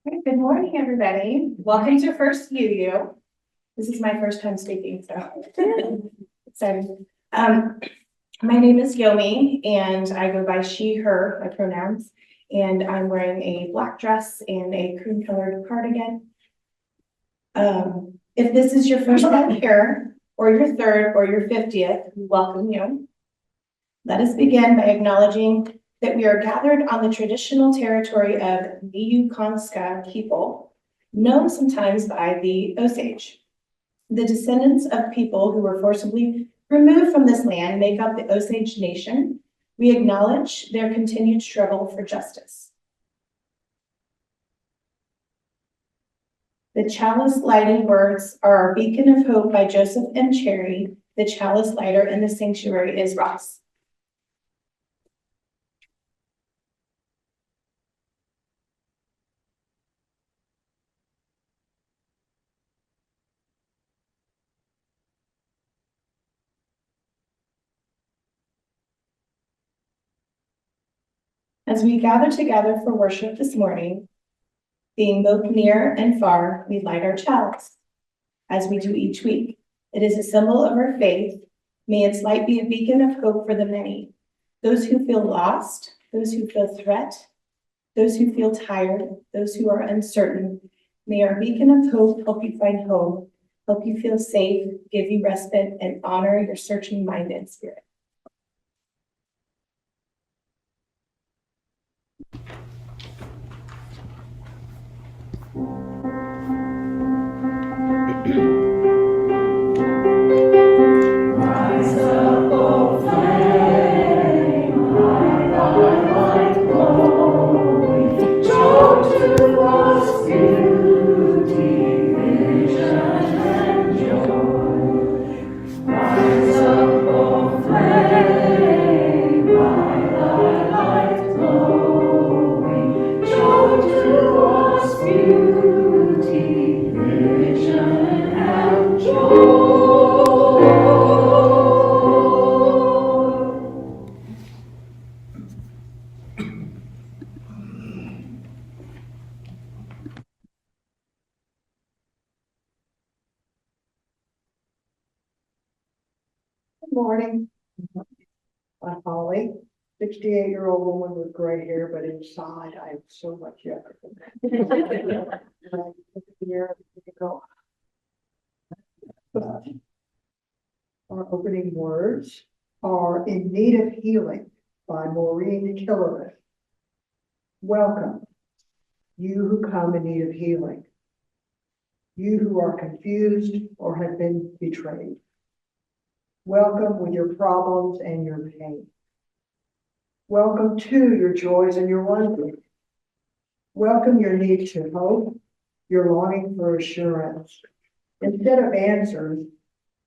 Good morning, everybody. Welcome to First UU. This is my first time speaking, so excited. My name is Yomi, and I go by she, her, my pronouns, and I'm wearing a black dress and a cream-colored cardigan. If this is your first time here, or your third, or your 50th, we welcome you. Let us begin by acknowledging that we are gathered on the traditional territory of Niukanska people, known sometimes by the Osage. The descendants of people who were forcibly removed from this land make up the Osage Nation. We acknowledge their continued struggle for justice. The chalice lighting words are our beacon of hope by Joseph M. Cherry. The chalice lighter in the sanctuary is Ross. As we gather together for worship this morning, being both near and far, we light our chalice, as we do each week. It is a symbol of our faith. May its light be a beacon of hope for the many, those who feel lost, those who feel threat, those who feel tired, those who are uncertain. May our beacon of hope help you find home, help you feel safe, give you respite, and honor your searching mind and spirit. Rise up, O flame, high thy light glowing, show to us beauty, vision, and joy. Rise up, O flame, high thy light glowing, show to us beauty, vision, and joy. Good morning. I'm Holly, 68-year-old woman with gray hair, but inside I am so much younger than that. And I look at the mirror and go, but our opening words are "In Need of Healing" by Maureen Killerith. Welcome, you who come in need of healing. You who are confused or have been betrayed. Welcome with your problems and your pain. Welcome to your joys and your wondering. Welcome your need to hope, your longing for assurance. Instead of answers,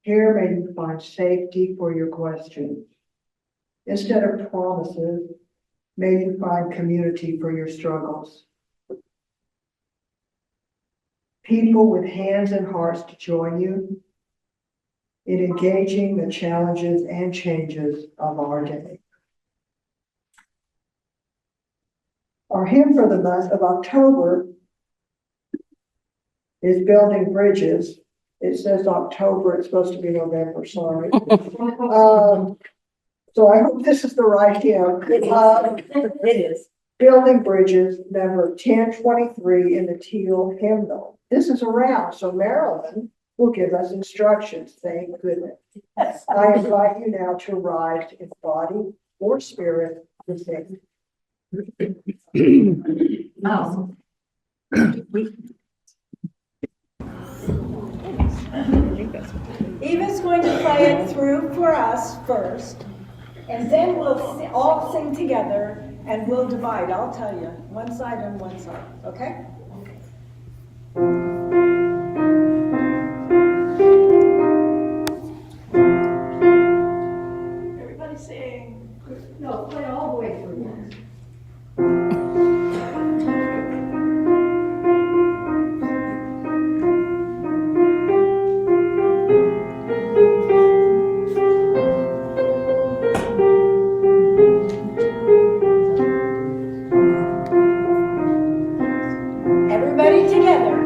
here may you find safety for your questions. Instead of promises, may you find community for your struggles. People with hands and hearts to join you in engaging the challenges and changes of our day. Our hymn for the month of October is Building Bridges. It says October, it's supposed to be November, sorry. So I hope this is the right hymn. It is. Building Bridges, number 1023 in the Teal hymnal. This is around, so Marilyn will give us instructions, thank goodness. I invite you now to rise in body or spirit to sing. Oh. Eva's going to play it through for us first, and then we'll all sing together, and we'll divide, I'll tell you, one side and one side, okay? Everybody sing. No, play all the way through. Everybody Everybody together.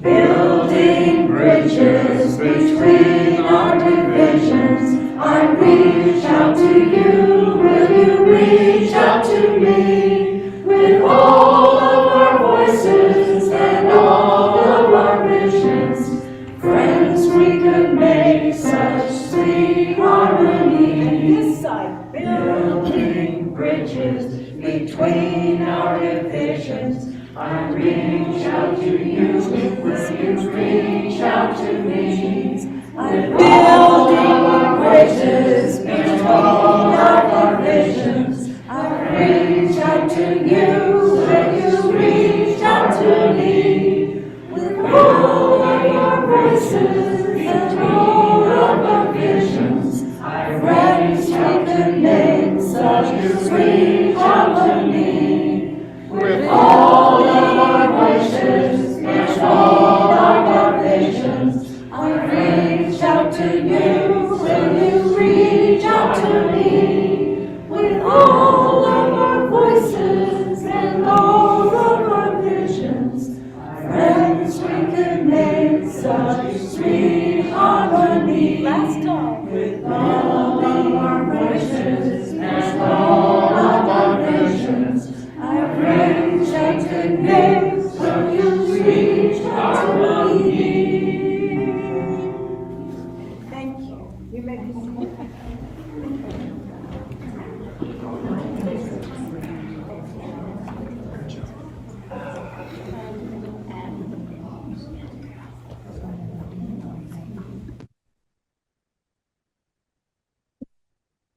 Building bridges between our divisions, I reach out to you, will you reach out to me? With all of our voices and all of our visions, friends, we could make such sweet harmony. This side, Building bridges between our divisions, I reach out to you, will you reach out to me? I'm building bridges between our visions, I reach out to you, will you reach out to me? With all of our voices and all of our visions, I friends, we can make such sweet harmony. With all of our voices and all of our visions, I reach out to you, will you reach out to me? With all of our voices and all of our visions, friends, we can make such sweet harmony. last time. With all of our voices and all of our visions, I reach out to me, will you reach out to me? Thank you. You may be seated.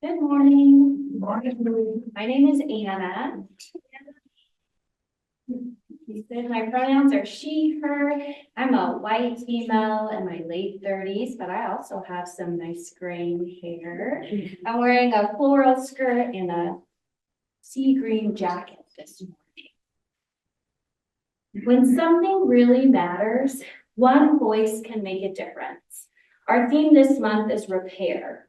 Good morning. My name is Anna. You said my pronouns are she, her. I'm a white female in my late 30s, but I also have some nice graying hair. I'm wearing a floral skirt and a sea green jacket this morning. When something really matters, one voice can make a difference. Our theme this month is repair.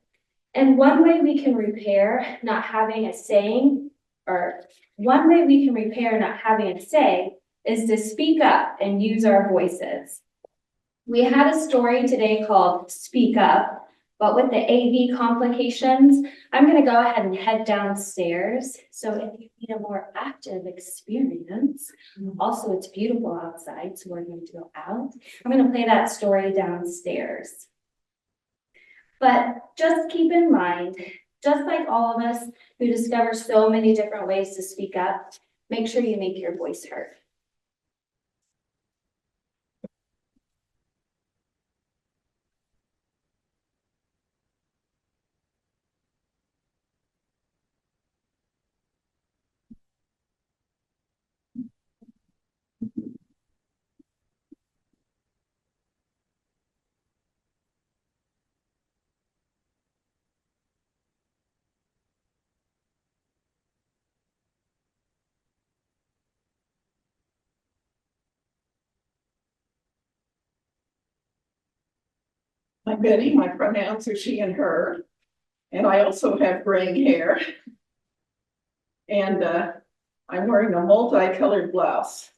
And one way we can repair not having a saying, or one way we can repair not having a say is to speak up and use our voices. We had a story today called Speak Up, but with the AV complications, I'm gonna go ahead and head downstairs. So if you need a more active experience, also it's beautiful outside, so we're going to go out. I'm gonna play that story downstairs. But just keep in mind, just like all of us who discover so many different ways to speak up, make sure you make your voice heard. I'm Betty, my pronouns are she and her, and I also have graying hair. And I'm wearing a multicolored blouse.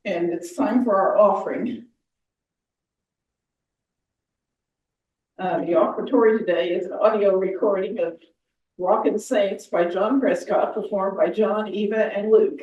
And it's time for our offering. The offertory today is an audio recording of Rockin' Saints by John Prescott, performed by John, Eva, and Luke.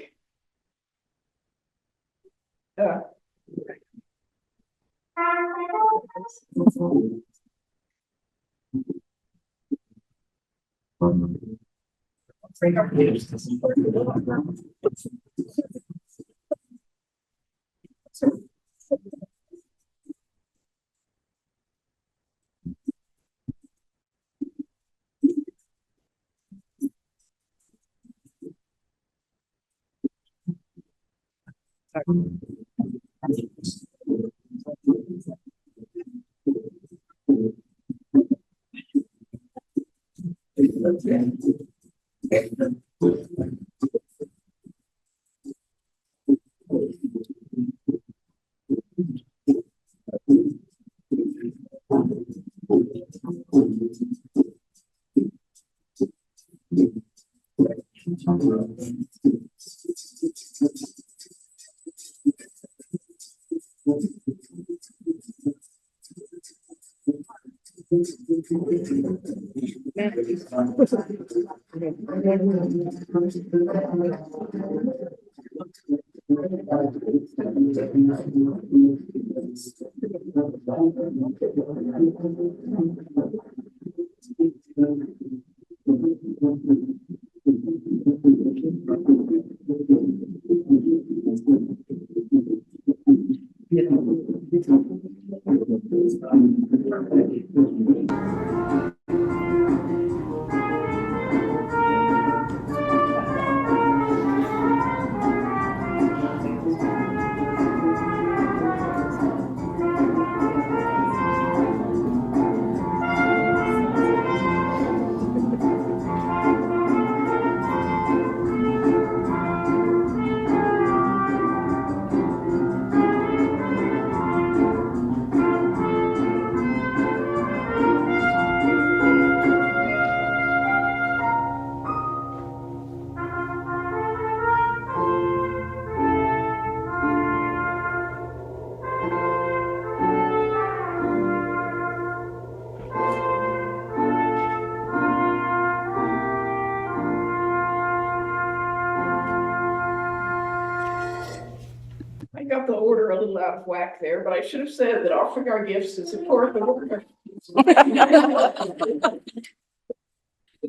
I got the order a little out of whack there, but I should have said that offering our gifts to support the work of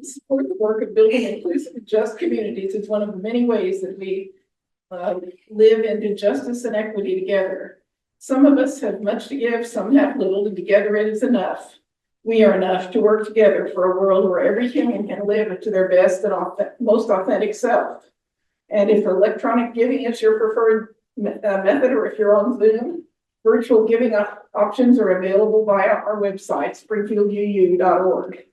support the work of building inclusive and just communities is one of the many ways that we live into justice and equity together. Some of us have much to give, some have little, and together it is enough. We are enough to work together for a world where every human can live to their best and most authentic self. And if electronic giving is your preferred method, or if you're on Zoom, virtual giving options are available via our website, springfielduu.org.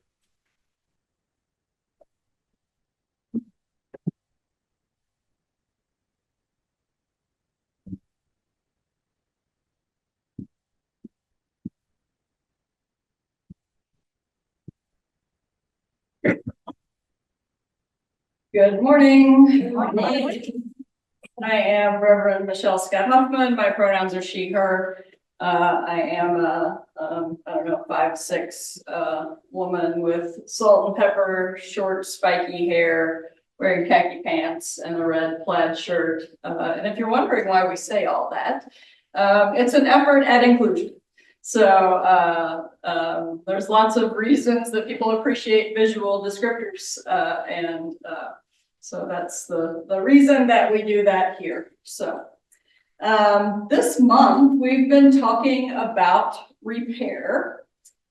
Good morning. I am Reverend Michelle Scott Huffman. My pronouns are she, her. I am a, I don't know, 5'6" woman with salt and pepper, short spiky hair, wearing khaki pants and a red plaid shirt. And if you're wondering why we say all that, it's an effort at inclusion. So there's lots of reasons that people appreciate visual descriptors, and so that's the reason that we do that here. So this month we've been talking about repair,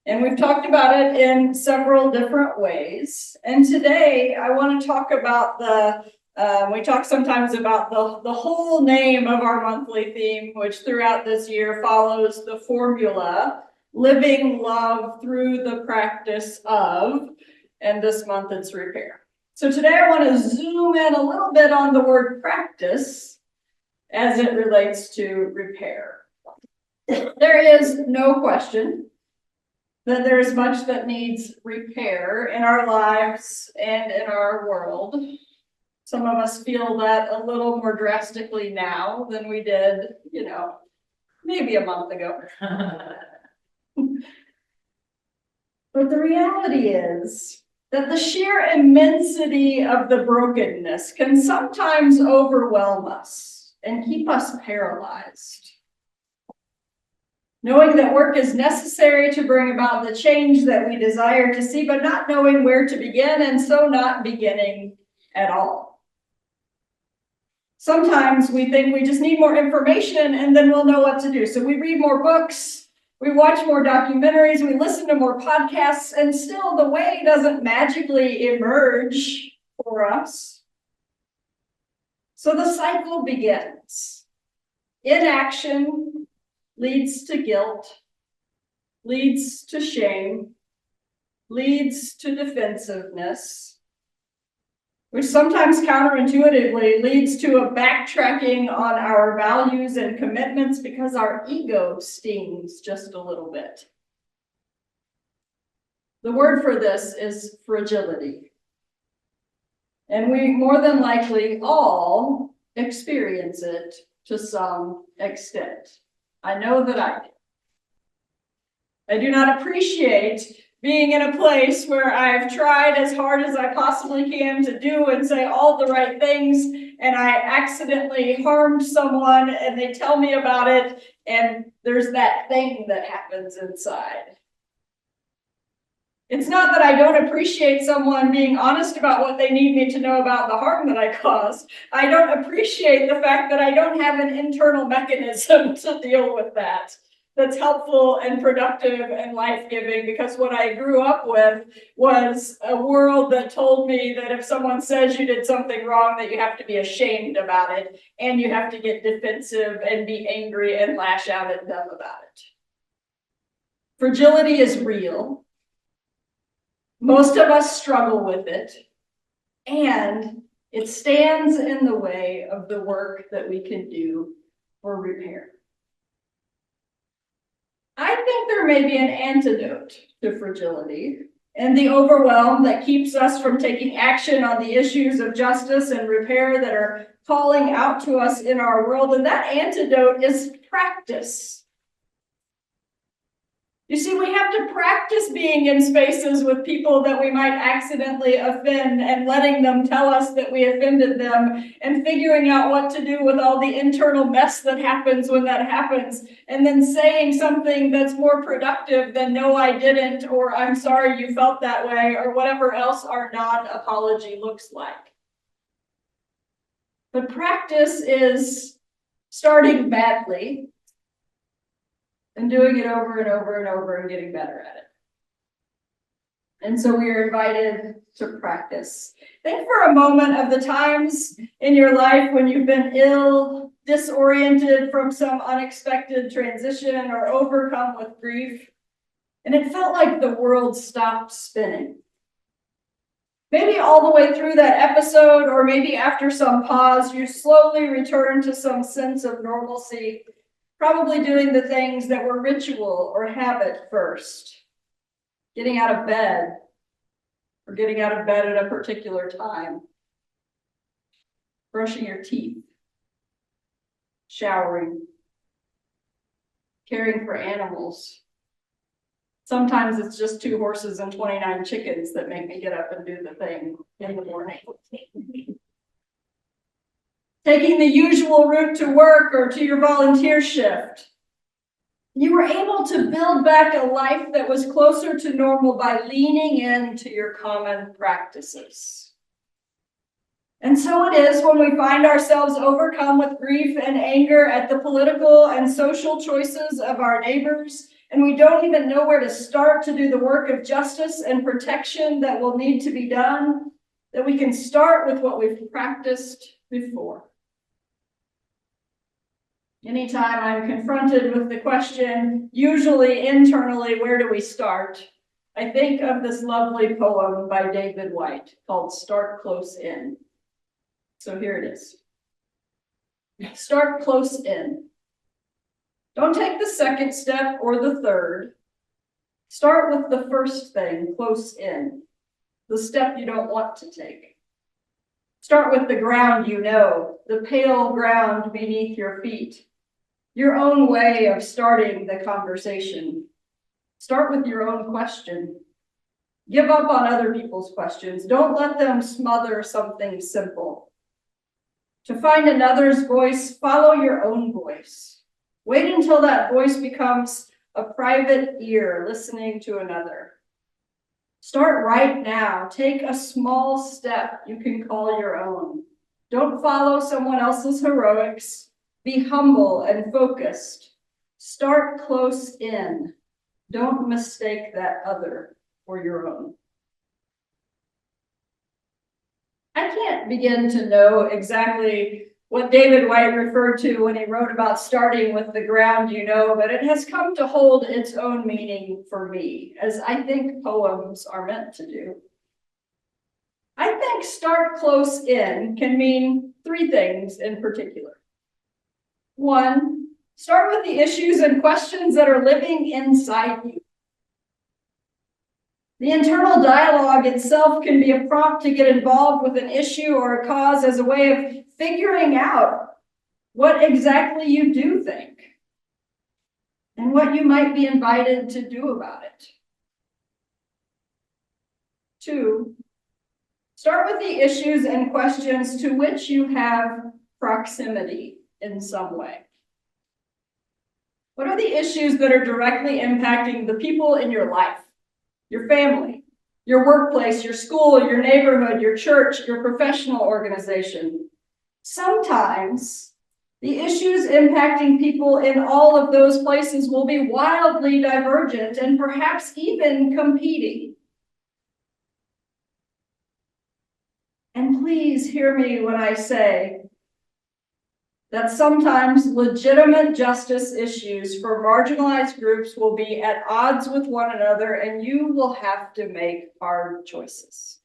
and we've talked about it in several different ways. And today I want to talk about we talk sometimes about the whole name of our monthly theme, which throughout this year follows the formula, living love through the practice of, and this month it's repair. So today I want to zoom in a little bit on the word practice as it relates to repair. There is no question that there is much that needs repair in our lives and in our world. Some of us feel that a little more drastically now than we did, maybe a month ago. But the reality is that the sheer immensity of the brokenness can sometimes overwhelm us and keep us paralyzed. Knowing that work is necessary to bring about the change that we desire to see, but not knowing where to begin, and so not beginning at all. Sometimes we think we just need more information and then we'll know what to do. So we read more books, we watch more documentaries, we listen to more podcasts, and still the way doesn't magically emerge for us. So the cycle begins. Inaction leads to guilt, leads to shame, leads to defensiveness, which sometimes counterintuitively leads to a backtracking on our values and commitments because our ego stings just a little bit. The word for this is fragility. And we more than likely all experience it to some extent. I know that I do. I do not appreciate being in a place where I've tried as hard as I possibly can to do and say all the right things, and I accidentally harmed someone and they tell me about it, and there's that thing that happens inside. It's not that I don't appreciate someone being honest about what they need me to know about the harm that I caused. I don't appreciate the fact that I don't have an internal mechanism to deal with that. That's helpful and productive and life-giving, because what I grew up with was a world that told me that if someone says you did something wrong, that you have to be ashamed about it, and you have to get defensive and be angry and lash out at them about it. Fragility is real. Most of us struggle with it, and it stands in the way of the work that we can do for repair. I think there may be an antidote to fragility and the overwhelm that keeps us from taking action on the issues of justice and repair that are calling out to us in our world, and that antidote is practice. You see, we have to practice being in spaces with people that we might accidentally offend and letting them tell us that we offended them, and figuring out what to do with all the internal mess that happens when that happens, and then saying something that's more productive than "no, I didn't," or "I'm sorry you felt that way," or whatever else our non-apology looks like. But practice is starting badly and doing it over and over and over and getting better at it. And so we are invited to practice. Think for a moment of the times in your life when you've been ill, disoriented from some unexpected transition, or overcome with grief, and it felt like the world stopped spinning. Maybe all the way through that episode, or maybe after some pause, you slowly return to some sense of normalcy, probably doing the things that were ritual or habit first. Getting out of bed, or getting out of bed at a particular time. Brushing your teeth. Showering. Caring for animals. Sometimes it's just 2 horses and 29 chickens that make me get up and do the thing in the morning. Taking the usual route to work or to your volunteer shift. You were able to build back a life that was closer to normal by leaning into your common practices. And so it is when we find ourselves overcome with grief and anger at the political and social choices of our neighbors, and we don't even know where to start to do the work of justice and protection that will need to be done, that we can start with what we've practiced before. Anytime I'm confronted with the question, usually internally, where do we start? I think of this lovely poem by David Whyte called Start Close In. So here it is. Start close in. Don't take the second step or the third. Start with the first thing, close in, the step you don't want to take. Start with the ground you know, the pale ground beneath your feet. Your own way of starting the conversation. Start with your own question. Give up on other people's questions. Don't let them smother something simple. To find another's voice, follow your own voice. Wait until that voice becomes a private ear listening to another. Start right now. Take a small step you can call your own. Don't follow someone else's heroics. Be humble and focused. Start close in. Don't mistake that other for your own. I can't begin to know exactly what David Whyte referred to when he wrote about starting with the ground you know, but it has come to hold its own meaning for me, as I think poems are meant to do. I think start close in can mean 3 things in particular. 1, start with the issues and questions that are living inside you. The internal dialogue itself can be a prompt to get involved with an issue or a cause as a way of figuring out what exactly you do think and what you might be invited to do about it. 2, start with the issues and questions to which you have proximity in some way. What are the issues that are directly impacting the people in your life, your family, your workplace, your school, your neighborhood, your church, your professional organization? Sometimes the issues impacting people in all of those places will be wildly divergent and perhaps even competing. And please hear me when I say that sometimes legitimate justice issues for marginalized groups will be at odds with one another, and you will have to make hard choices.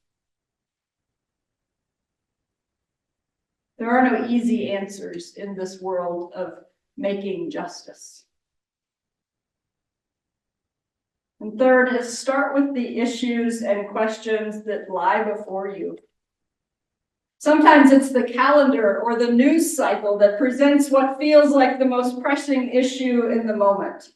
There are no easy answers in this world of making justice. And third is start with the issues and questions that lie before you. Sometimes it's the calendar or the news cycle that presents what feels like the most pressing issue in the moment.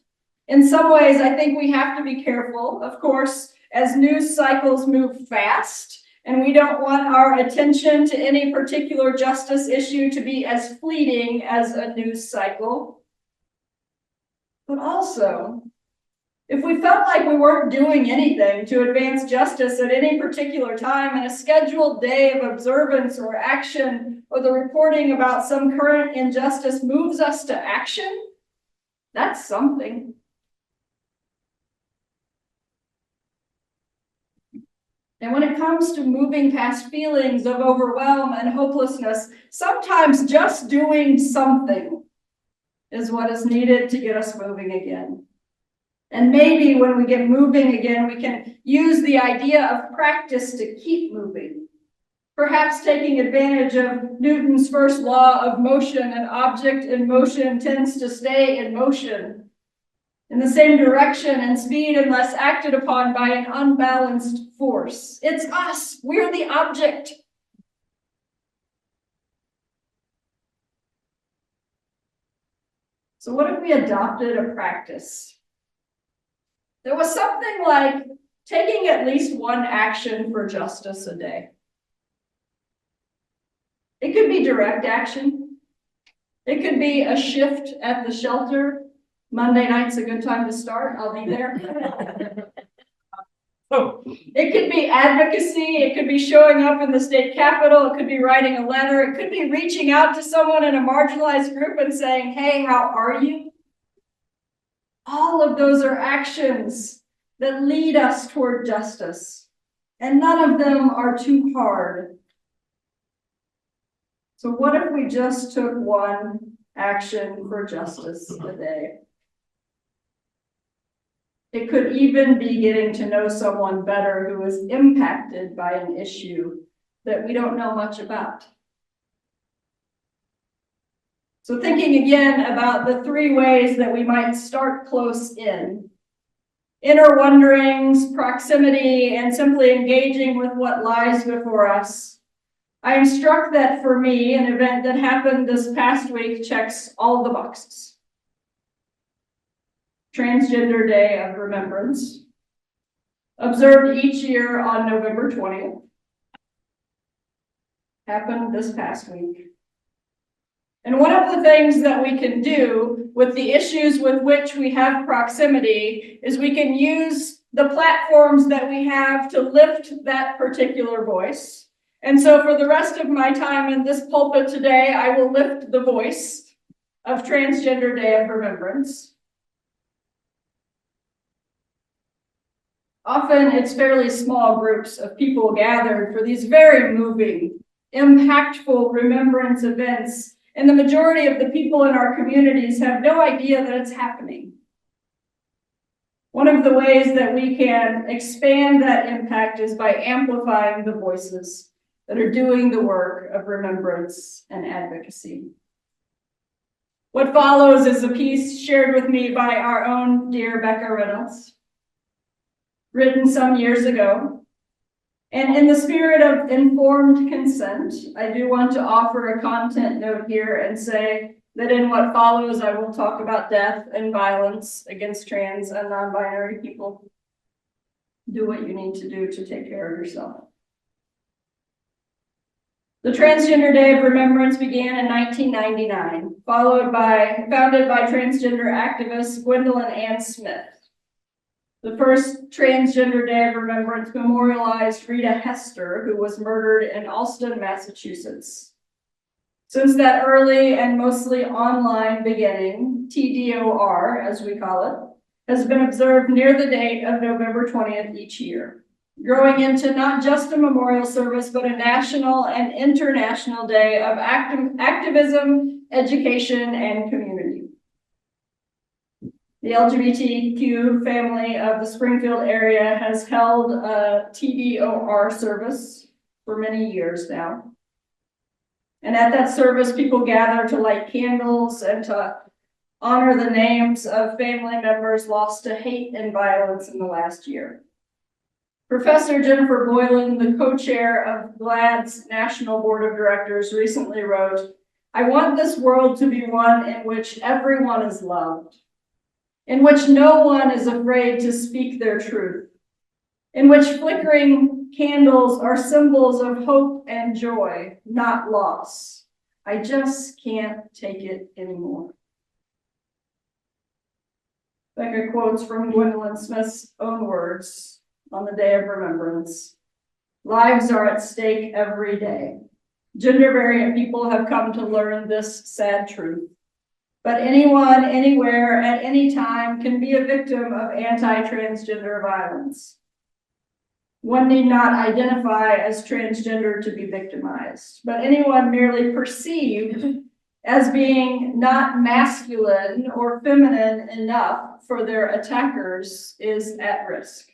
In some ways, I think we have to be careful, of course, as news cycles move fast, and we don't want our attention to any particular justice issue to be as fleeting as a news cycle. But also, if we felt like we weren't doing anything to advance justice at any particular time, and a scheduled day of observance or action, or the reporting about some current injustice moves us to action, that's something. And when it comes to moving past feelings of overwhelm and hopelessness, sometimes just doing something is what is needed to get us moving again. And maybe when we get moving again, we can use the idea of practice to keep moving. Perhaps taking advantage of Newton's first law of motion: an object in motion tends to stay in motion in the same direction and speed unless acted upon by an unbalanced force. It's us. We're the object. So what if we adopted a practice? There was something like taking at least one action for justice a day. It could be direct action. It could be a shift at the shelter. Monday night's a good time to start. I'll be there. It could be advocacy. It could be showing up in the state capitol. It could be writing a letter. It could be reaching out to someone in a marginalized group and saying, "Hey, how are you?" All of those are actions that lead us toward justice, and none of them are too hard. So what if we just took one action for justice a day? It could even be getting to know someone better who is impacted by an issue that we don't know much about. So thinking again about the 3 ways that we might start close in: inner wonderings, proximity, and simply engaging with what lies before us. I am struck that for me, an event that happened this past week checks all the boxes. Transgender Day of Remembrance, observed each year on November 20th, happened this past week. And one of the things that we can do with the issues with which we have proximity is we can use the platforms that we have to lift that particular voice. And so for the rest of my time in this pulpit today, I will lift the voice of Transgender Day of Remembrance. Often it's fairly small groups of people gathered for these very moving, impactful remembrance events, and the majority of the people in our communities have no idea that it's happening. One of the ways that we can expand that impact is by amplifying the voices that are doing the work of remembrance and advocacy. What follows is a piece shared with me by our own dear Becca Reynolds, written some years ago. And in the spirit of informed consent, I do want to offer a content note here and say that in what follows, I will talk about death and violence against trans and non-binary people. do what you need to do to take care of yourself. The Transgender Day of Remembrance began in 1999, founded by transgender activist Gwendolyn Ann Smith. The first Transgender Day of Remembrance memorialized Rita Hester, who was murdered in Allston, Massachusetts. Since that early and mostly online beginning, TDOR, as we call it, has been observed near the date of November 20th each year, growing into not just a memorial service, but a national and international day of activism, education, and community. The LGBTQ family of the Springfield area has held a TDOR service for many years now. And at that service, people gather to light candles and to honor the names of family members lost to hate and violence in the last year. Professor Jennifer Boylan, the co-chair of GLAAD's National Board of Directors, recently wrote, "I want this world to be one in which everyone is loved, in which no one is afraid to speak their truth, in which flickering candles are symbols of hope and joy, not loss. I just can't take it anymore." Becca quotes from Gwendolyn Smith's own words on the Day of Remembrance. "Lives are at stake every day. Gender variant people have come to learn this sad truth. But anyone, anywhere, at any time can be a victim of anti-transgender violence. One need not identify as transgender to be victimized, but anyone merely perceived as being not masculine or feminine enough for their attackers is at risk."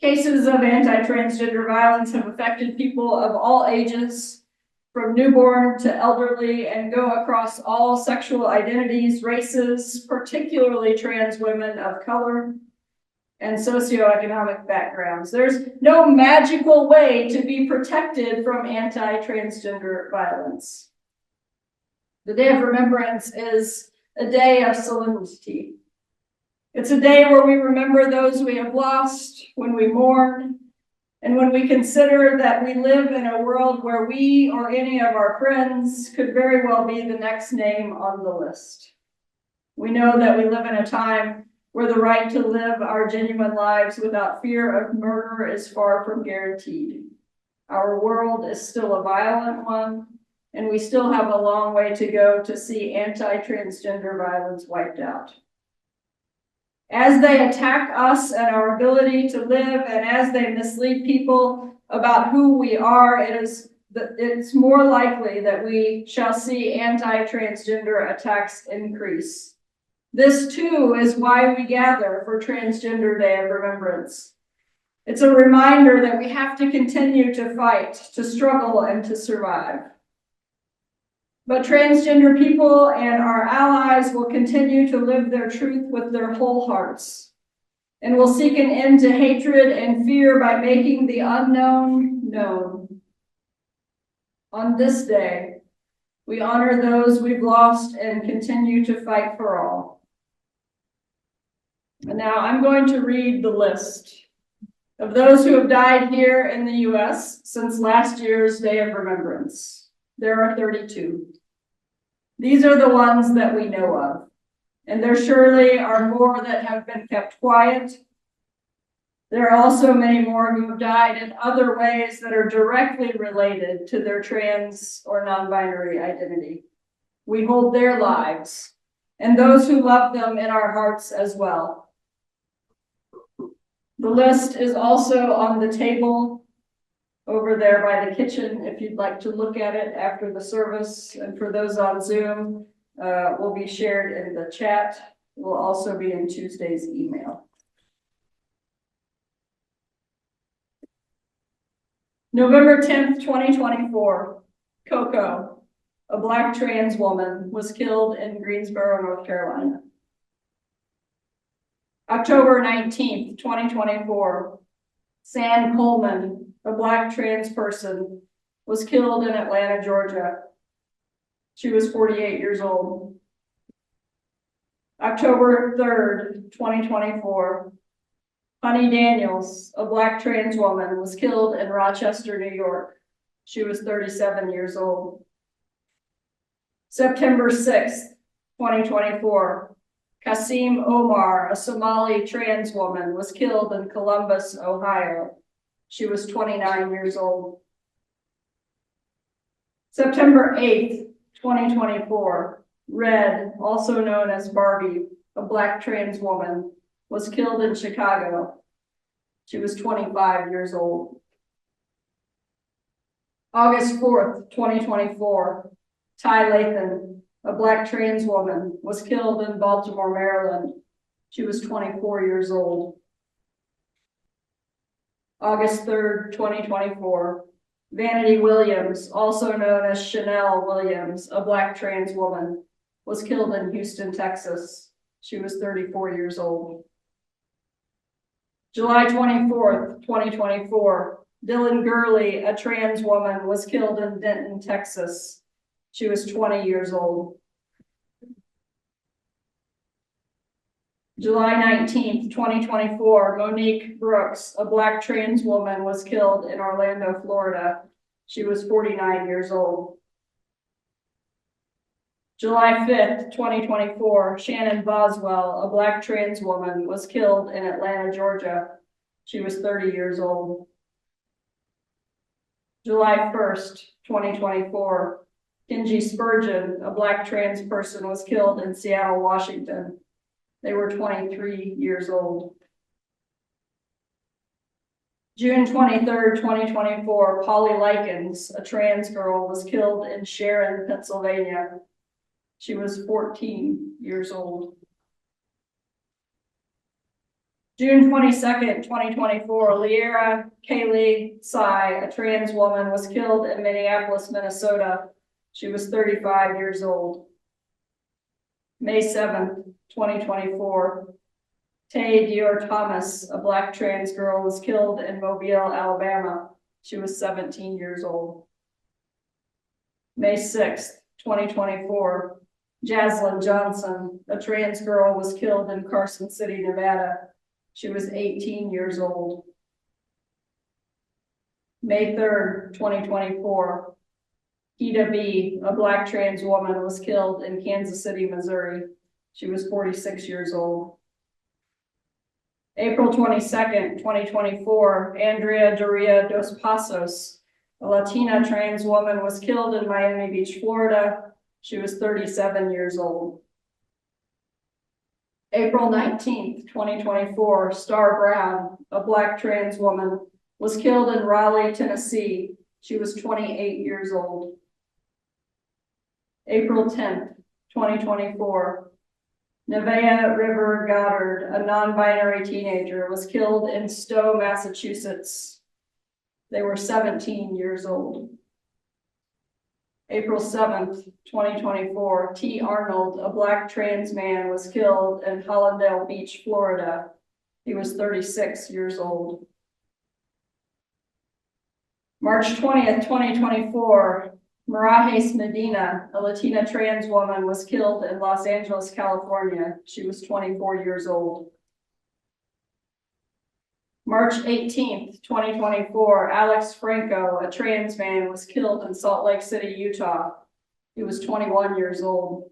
Cases of anti-transgender violence have affected people of all ages, from newborn to elderly, and go across all sexual identities, races, particularly trans women of color, and socioeconomic backgrounds. There's no magical way to be protected from anti-transgender violence. The Day of Remembrance is a day of solemnity. It's a day where we remember those we have lost, when we mourn, and when we consider that we live in a world where we or any of our friends could very well be the next name on the list. We know that we live in a time where the right to live our genuine lives without fear of murder is far from guaranteed. Our world is still a violent one, and we still have a long way to go to see anti-transgender violence wiped out. As they attack us and our ability to live, and as they mislead people about who we are, it's more likely that we shall see anti-transgender attacks increase. This too is why we gather for Transgender Day of Remembrance. It's a reminder that we have to continue to fight, to struggle, and to survive. But transgender people and our allies will continue to live their truth with their whole hearts, and will seek an end to hatred and fear by making the unknown known. On this day, we honor those we've lost and continue to fight for all. And now I'm going to read the list of those who have died here in the US since last year's Day of Remembrance. There are 32. These are the ones that we know of, and there surely are more that have been kept quiet. There are also many more who have died in other ways that are directly related to their trans or non-binary identity. We hold their lives and those who love them in our hearts as well. The list is also on the table over there by the kitchen if you'd like to look at it after the service. And for those on Zoom, will be shared in the chat. It will also be in Tuesday's email. November 10th, 2024, Coco, a Black trans woman, was killed in Greensboro, North Carolina. October 19th, 2024, San Coleman, a Black trans person, was killed in Atlanta, Georgia. She was 48 years old. October 3rd, 2024, Honey Daniels, a Black trans woman, was killed in Rochester, New York. She was 37 years old. September 6th, 2024, Kasim Omar, a Somali trans woman, was killed in Columbus, Ohio. She was 29 years old. September 8th, 2024, Red, also known as Barbie, a Black trans woman, was killed in Chicago. She was 25 years old. August 4th, 2024, Ty Lathan, a Black trans woman, was killed in Baltimore, Maryland. She was 24 years old. August 3rd, 2024, Vanity Williams, also known as Chanel Williams, a Black trans woman, was killed in Houston, Texas. She was 34 years old. July 24th, 2024, Dylan Gurley, a trans woman, was killed in Denton, Texas. She was 20 years old. July 19th, 2024, Monique Brooks, a Black trans woman, was killed in Orlando, Florida. She was 49 years old. July 5th, 2024, Shannon Boswell, a Black trans woman, was killed in Atlanta, Georgia. She was 30 years old. July 1st, 2024, Kenji Spurgeon, a Black trans person, was killed in Seattle, Washington. They were 23 years old. June 23rd, 2024, Polly Likens, a trans girl, was killed in Sharon, Pennsylvania. She was 14 years old. June 22nd, 2024, Liera Kaylee Tsai, a trans woman, was killed in Minneapolis, Minnesota. She was 35 years old. May 7th, 2024, Tay Dior Thomas, a Black trans girl, was killed in Mobile, Alabama. She was 17 years old. May 6th, 2024, Jaslyn Johnson, a trans girl, was killed in Carson City, Nevada. She was 18 years old. May 3rd, 2024, Ida B., a Black trans woman, was killed in Kansas City, Missouri. She was 46 years old. April 22nd, 2024, Andrea Doria dos Passos, a Latina trans woman, was killed in Miami Beach, Florida. She was 37 years old. April 19th, 2024, Star Brown, a Black trans woman, was killed in Raleigh, Tennessee. She was 28 years old. April 10th, 2024, Nevaeh River Goddard, a non-binary teenager, was killed in Stowe, Massachusetts. They were 17 years old. April 7th, 2024, T. Arnold, a Black trans man, was killed in Hollandale Beach, Florida. He was 36 years old. March 20th, 2024, Marajes Medina, a Latina trans woman, was killed in Los Angeles, California. She was 24 years old. March 18th, 2024, Alex Franco, a trans man, was killed in Salt Lake City, Utah. He was 21 years old.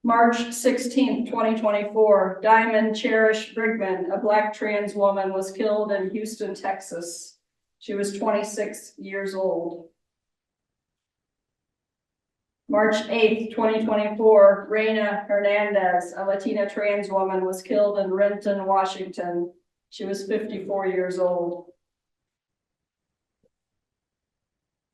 March 16th, 2024, Diamond Cherish Brigman, a Black trans woman, was killed in Houston, Texas. She was 26 years old. March 8th, 2024, Reina Hernandez, a Latina trans woman, was killed in Renton, Washington. She was 54 years old.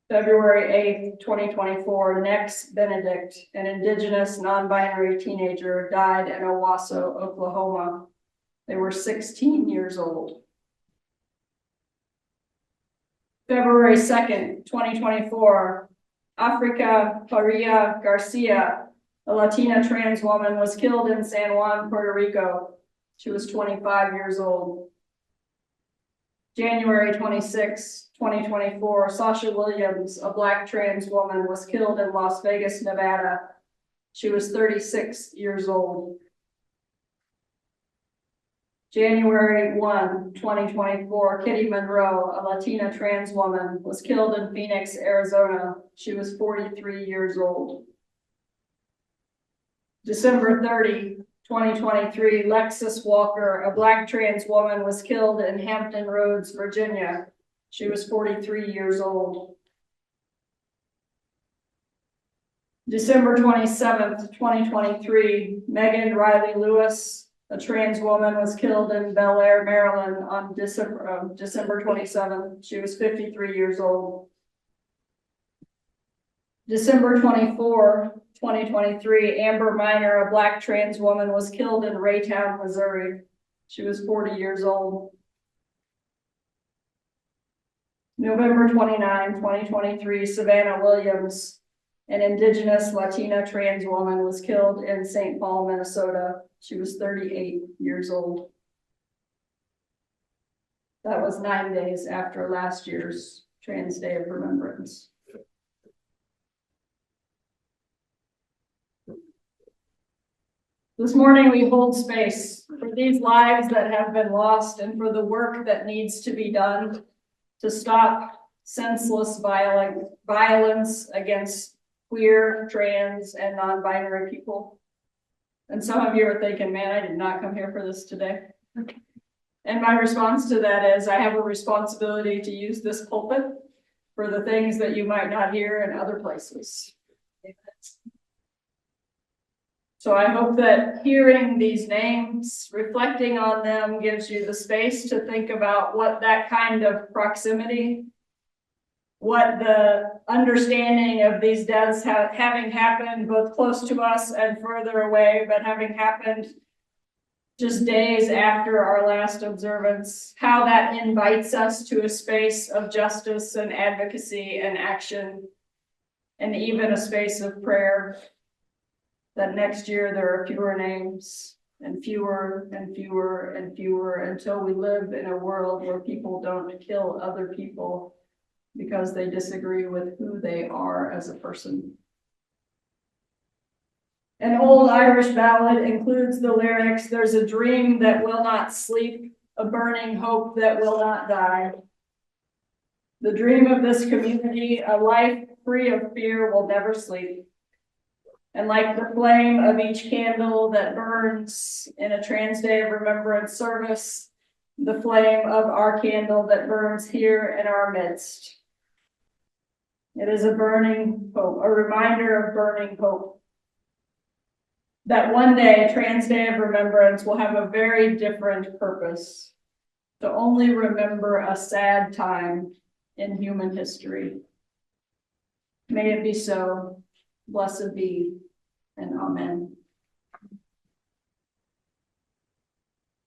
February 8th, 2024, Nex Benedict, an Indigenous non-binary teenager, died in Owasso, Oklahoma. They were 16 years old. February 2nd, 2024, Africa Paria Garcia, a Latina trans woman, was killed in San Juan, Puerto Rico. She was 25 years old. January 26, 2024, Sasha Williams, a Black trans woman, was killed in Las Vegas, Nevada. She was 36 years old. January 1, 2024, Kitty Monroe, a Latina trans woman, was killed in Phoenix, Arizona. She was 43 years old. December 30, 2023, Lexus Walker, a Black trans woman, was killed in Hampton Roads, Virginia. She was 43 years old. December 27th, 2023, Megan Riley Lewis, a trans woman, was killed in Bel Air, Maryland on December 27th. She was 53 years old. December 24, 2023, Amber Minor, a Black trans woman, was killed in Raytown, Missouri. She was 40 years old. November 29, 2023, Savannah Williams, an Indigenous Latina trans woman, was killed in St. Paul, Minnesota. She was 38 years old. That was 9 days after last year's Trans Day of Remembrance. This morning, we hold space for these lives that have been lost and for the work that needs to be done to stop senseless violence against queer, trans, and non-binary people. And some of you are thinking, man, I did not come here for this today. Okay. And my response to that is I have a responsibility to use this pulpit for the things that you might not hear in other places. So I hope that hearing these names, reflecting on them, gives you the space to think about what that kind of proximity, what the understanding of these deaths having happened both close to us and further away, but having happened just days after our last observance, how that invites us to a space of justice and advocacy and action, and even a space of prayer. That next year there are fewer names and fewer and fewer and fewer until we live in a world where people don't kill other people because they disagree with who they are as a person. An old Irish ballad includes the lyrics, "There's a dream that will not sleep, a burning hope that will not die. The dream of this community, a life free of fear, will never sleep. And like the flame of each candle that burns in a Trans Day of Remembrance service, the flame of our candle that burns here in our midst. It is a burning hope, a reminder of burning hope. That one day, Trans Day of Remembrance will have a very different purpose, to only remember a sad time in human history. May it be so. Blessed be, and amen.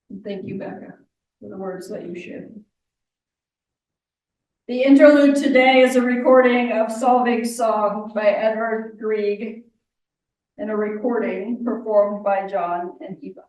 And thank you, Becca, for the words that you shared. The interlude today is a recording of Solveig's Song by Edvard Grieg, and a recording performed by John and Eva.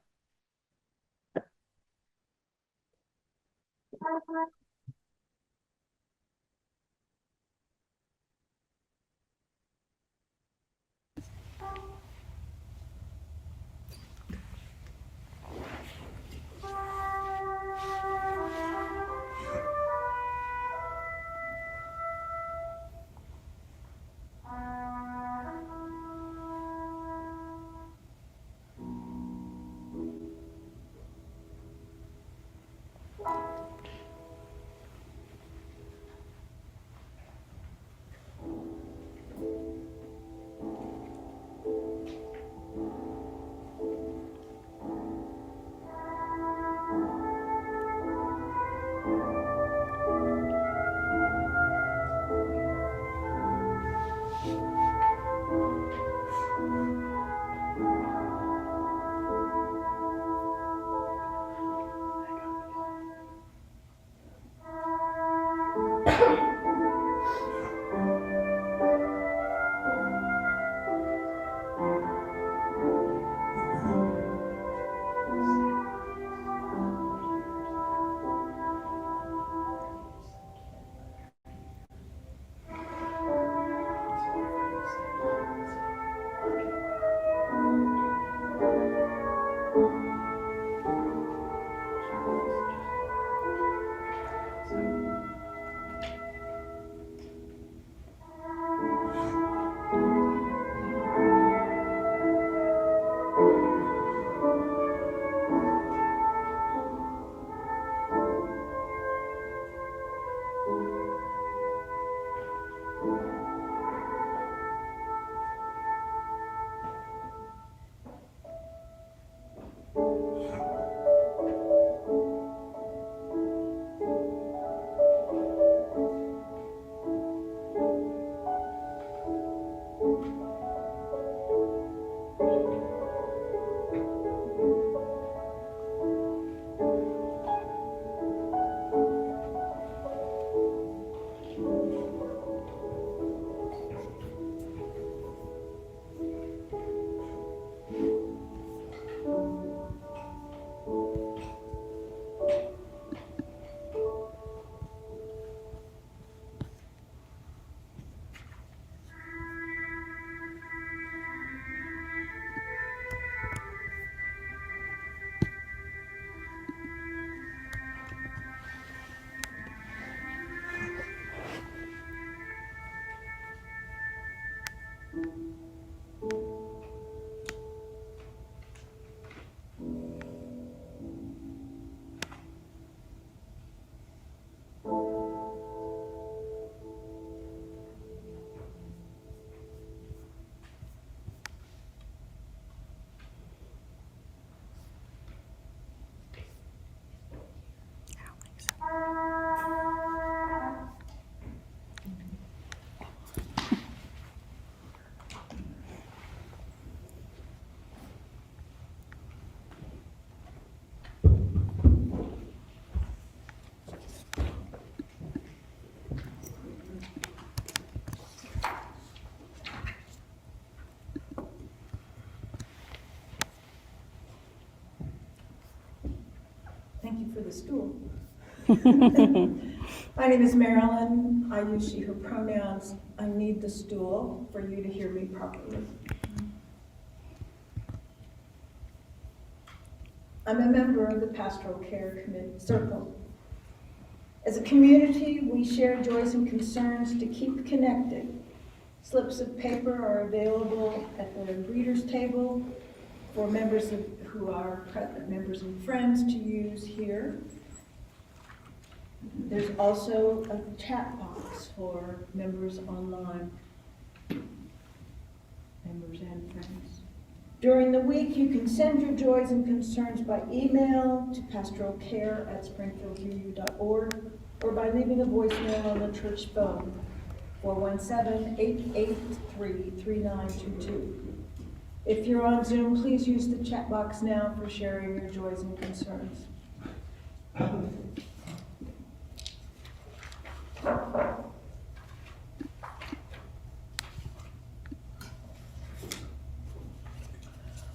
you for the stool. My name is Marilyn. I use she, her pronouns. I need the stool for you to hear me properly. I'm a member of the Pastoral Care Committee Circle. As a community, we share joys and concerns to keep connected. Slips of paper are available at the reader's table for members who are members and friends to use here. There's also a chat box for members online, members and friends. During the week, you can send your joys and concerns by email to pastoralcare@springfielduu.org or by leaving a voicemail on the church phone, 417-883-3922. If you're on Zoom, please use the chat box now for sharing your joys and concerns.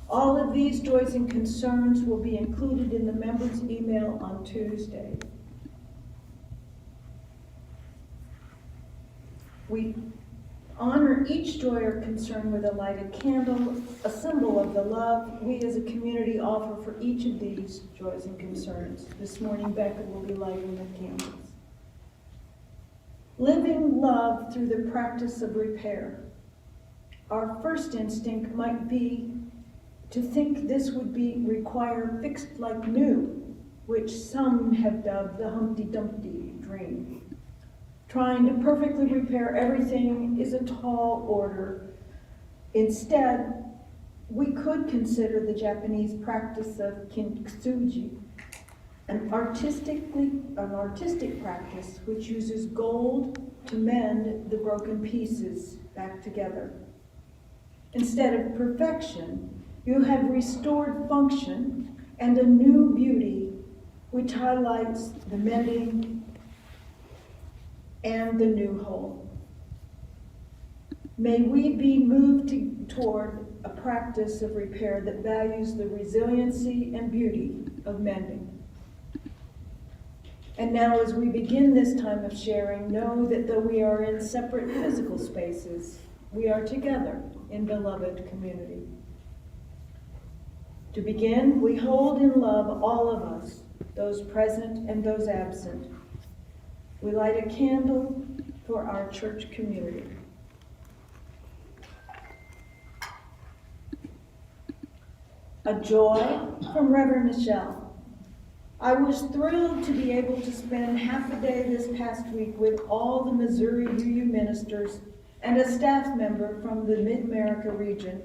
All of these joys and concerns will be included in the members' email on Tuesday. We honor each joy or concern with a lighted candle, a symbol of the love we as a community offer for each of these joys and concerns. This morning, Becca will be lighting the candles. Living love through the practice of repair. Our first instinct might be to think this would require fixed like new, which some have dubbed the Humpty Dumpty dream. Trying to perfectly repair everything is a tall order. Instead, we could consider the Japanese practice of kintsugi, an artistic practice which uses gold to mend the broken pieces back together. Instead of perfection, you have restored function and a new beauty which highlights the mending and the new whole. May we be moved toward a practice of repair that values the resiliency and beauty of mending. And now, as we begin this time of sharing, know that though we are in separate physical spaces, we are together in beloved community. To begin, we hold in love all of us, those present and those absent. We light a candle for our church community. A joy from Reverend Michelle. I was thrilled to be able to spend half a day this past week with all the Missouri UU ministers and a staff member from the Mid-America region,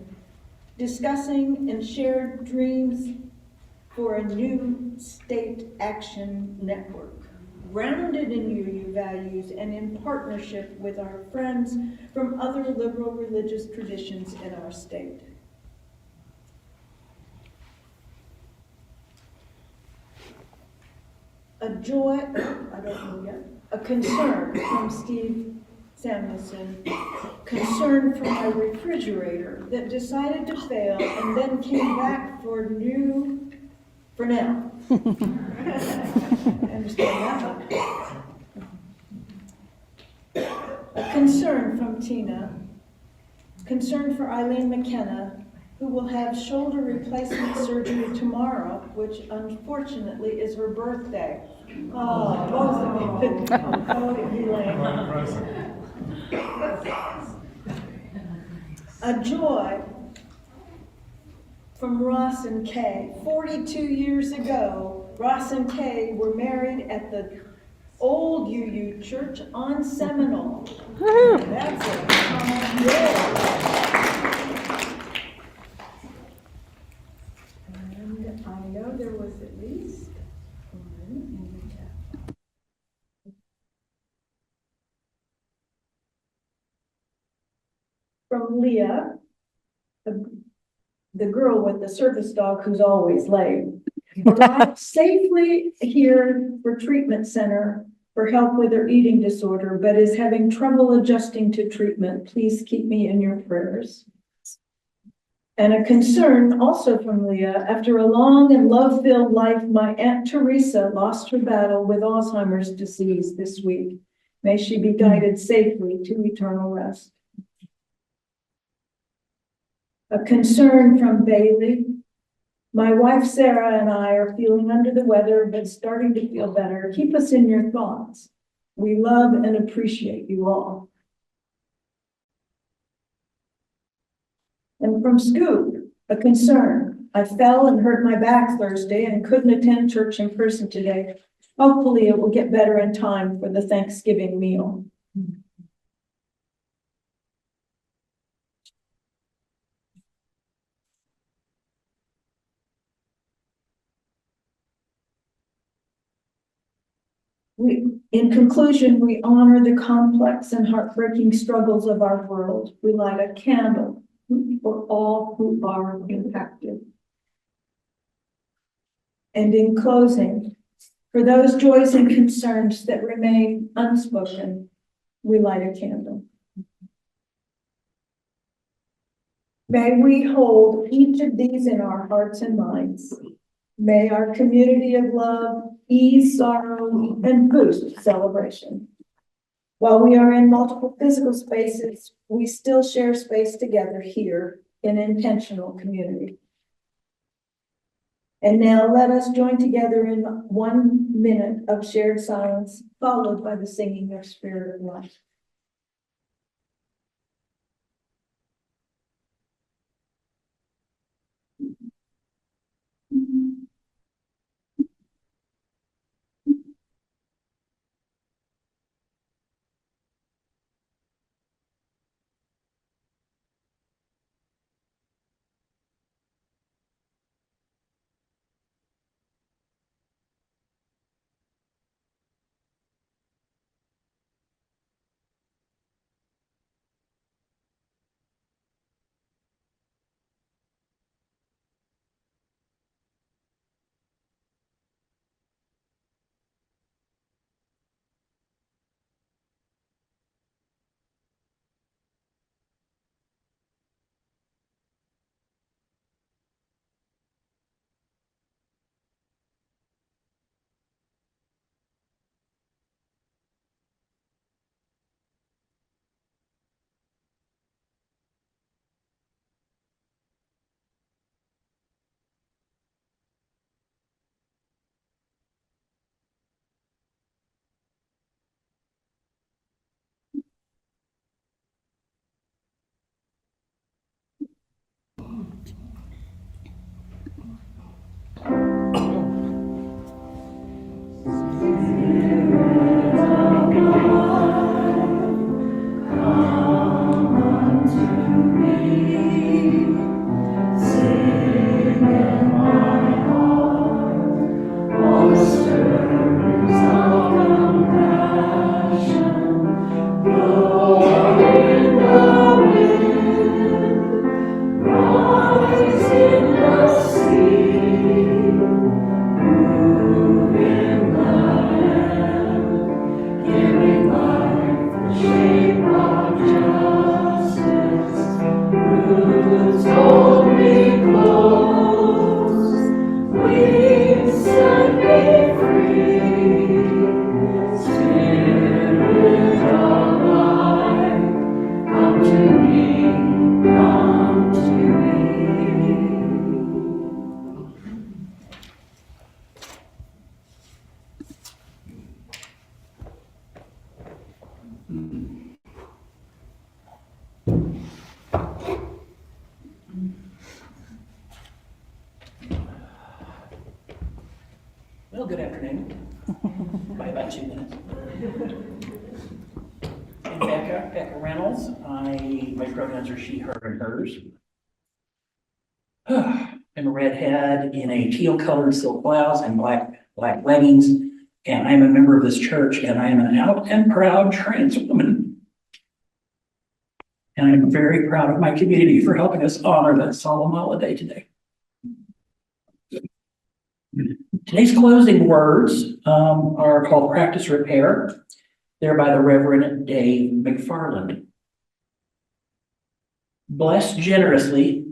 discussing and shared dreams for a new state action network, grounded in UU values and in partnership with our friends from other liberal religious traditions in our state. A joy, I don't know yet, a concern from Steve Samuelson, concern for my refrigerator that decided to fail and then came back for now. I understand that one. A concern from Tina, concern for Eileen McKenna, who will have shoulder replacement surgery tomorrow, which unfortunately is her birthday. Oh, both of you. Oh, Elaine. A joy from Ross and Kay. 42 years ago, Ross and Kay were married at the old UU church on Seminole. That's it. Yeah. And I know there was at least one in the chat. From Leah, the girl with the service dog who's always late. Arrived safely here for treatment center for help with her eating disorder, but is having trouble adjusting to treatment. Please keep me in your prayers. And a concern also from Leah, after a long and love-filled life, my Aunt Teresa lost her battle with Alzheimer's disease this week. May she be guided safely to eternal rest. A concern from Bailey. My wife Sarah and I are feeling under the weather, but starting to feel better. Keep us in your thoughts. We love and appreciate you all. And from Scoop, a concern. I fell and hurt my back Thursday and couldn't attend church in person today. Hopefully it will get better in time for the Thanksgiving meal. In conclusion, we honor the complex and heartbreaking struggles of our world. We light a candle for all who are impacted. And in closing, for those joys and concerns that remain unspoken, we light a candle. May we hold each of these in our hearts and minds. May our community of love ease sorrow and boost celebration. While we are in multiple physical spaces, we still share space together here in intentional community. And now let us join together in 1 minute of shared silence, followed by the singing of Spirit of Life. Well, good afternoon. By about 2 minutes. I'm Becca Reynolds. My pronouns are she, her, and hers. I'm a redhead in a teal colored silk blouse and black leggings. And I'm a member of this church, and I am an out and proud trans woman. And I'm very proud of my community for helping us honor that solemn holiday today. Today's closing words are called Practice Repair. They're by the Reverend Dave McFarland. Bless generously,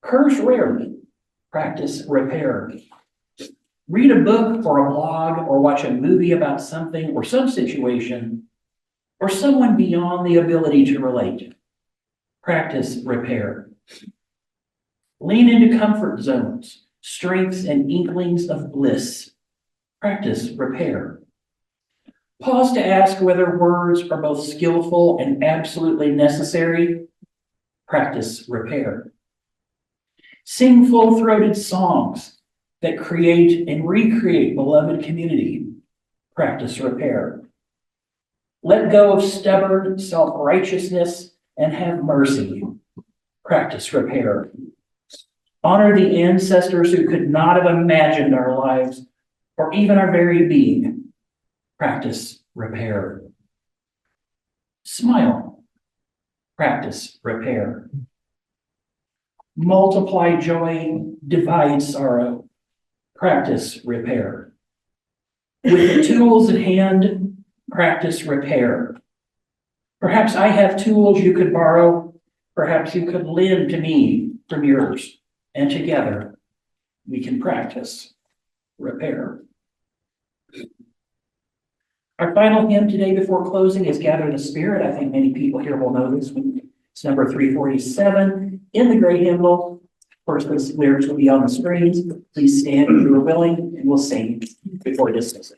Curse rarely, practice repair. Read a book or a blog or watch a movie about something or some situation or someone beyond the ability to relate. Practice repair. Lean into comfort zones, strengths and inklings of bliss. Practice repair. Pause to ask whether words are both skillful and absolutely necessary. Practice repair. Sing full-throated songs that create and recreate beloved community. Practice repair. Let go of stubborn self-righteousness and have mercy. Practice repair. Honor the ancestors who could not have imagined our lives or even our very being. Practice repair. Smile. Practice repair. Multiply joy, divide sorrow. Practice repair. With the tools at hand, practice repair. Perhaps I have tools you could borrow. Perhaps you could lend to me from yours. And together, we can practice repair. Our final hymn today before closing is Gather in the Spirit. I think many people here will know this one. It's number 347 in the Great Hymnal. Of course, those lyrics will be on the screens. Please stand if you are willing, and we'll sing before dismissing.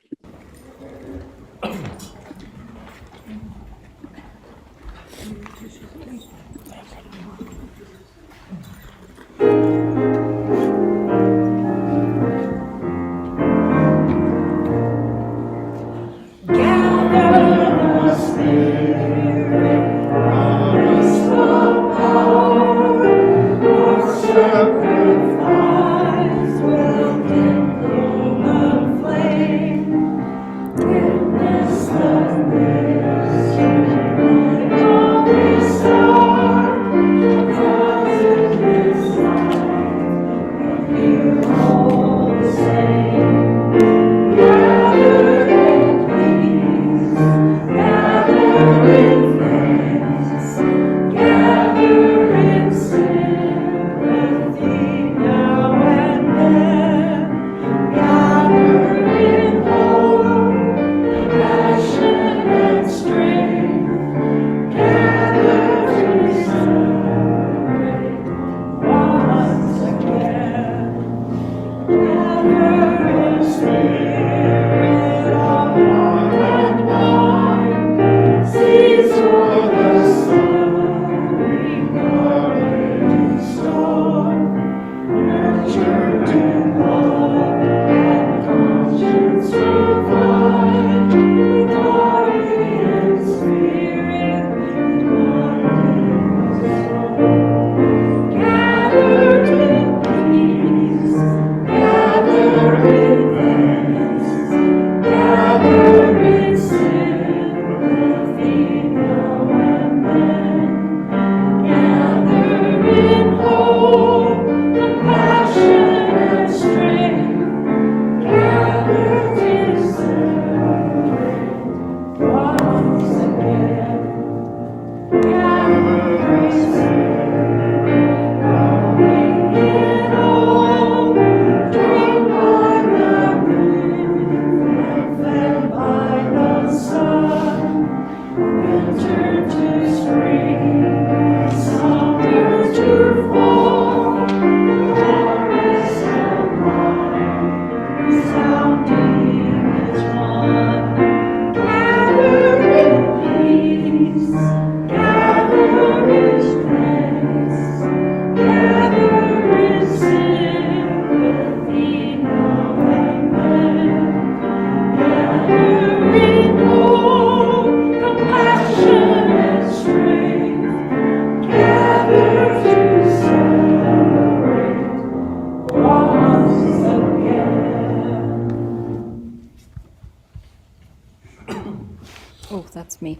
Oh, that's me.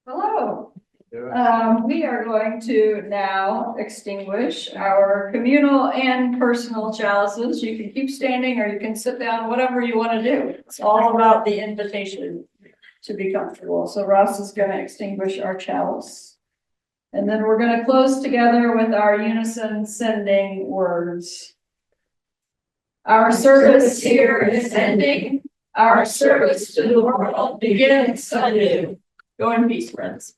Hello. We are going to now extinguish our communal and personal chalices. You can keep standing or you can sit down, whatever you want to do. It's all about the invitation. to be comfortable. So Ross is gonna extinguish our chalice. And then we're gonna close together with our unison sending words. Our service here is ending. Our service to the world begins anew. Go in peace, friends.